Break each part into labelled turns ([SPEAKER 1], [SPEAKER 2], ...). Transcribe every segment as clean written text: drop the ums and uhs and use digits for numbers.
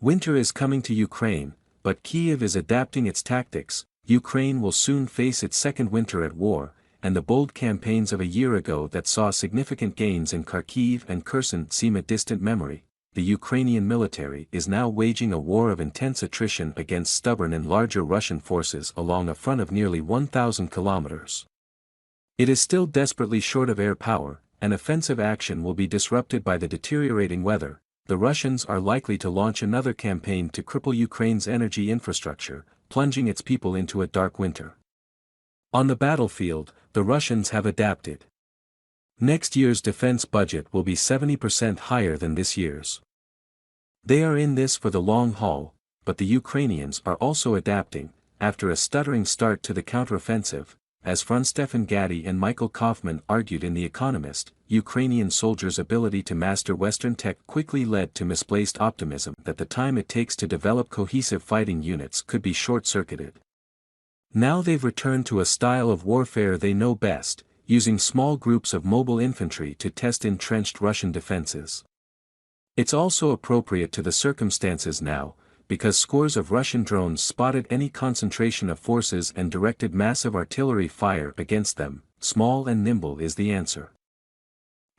[SPEAKER 1] Winter is coming to Ukraine, but Kyiv is adapting its tactics. Ukraine will soon face its second winter at war, and the bold campaigns of a year ago that saw significant gains in Kharkiv and Kherson seem a distant memory. The Ukrainian military is now waging a war of intense attrition against stubborn and larger Russian forces along a front of nearly 1,000 kilometers. It is still desperately short of air power, and offensive action will be disrupted by the deteriorating weather. The Russians are likely to launch another campaign to cripple Ukraine's energy infrastructure, plunging its people into a dark winter. On the battlefield, the Russians have adapted. Next year's defense budget will be 70% higher than this year's. They are in this for the long haul, but the Ukrainians are also adapting. After a stuttering start to the counteroffensive, as Franz Stefan Gatti and Michael Kaufman argued in The Economist, Ukrainian soldiers' ability to master Western tech quickly led to misplaced optimism that the time it takes to develop cohesive fighting units could be short-circuited. Now they've returned to a style of warfare they know best, using small groups of mobile infantry to test entrenched Russian defenses. It's also appropriate to the circumstances now, because scores of Russian drones spotted any concentration of forces and directed massive artillery fire against them. Small and nimble is the answer.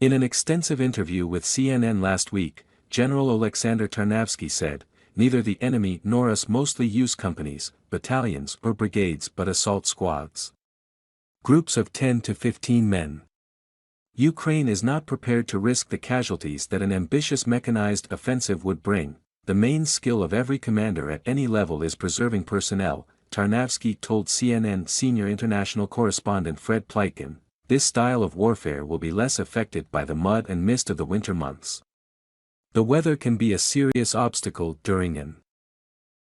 [SPEAKER 1] In an extensive interview with CNN last week, General Alexander Tarnavsky said, "Neither the enemy nor us mostly use companies, battalions or brigades but assault squads. Groups of 10 to 15 men. Ukraine is not prepared to risk the casualties that an ambitious mechanized offensive would bring. The main skill of every commander at any level is preserving personnel," Tarnavsky told CNN senior international correspondent Fred Pleitgen. This style of warfare will be less affected by the mud and mist of the winter months. The weather can be a serious obstacle during an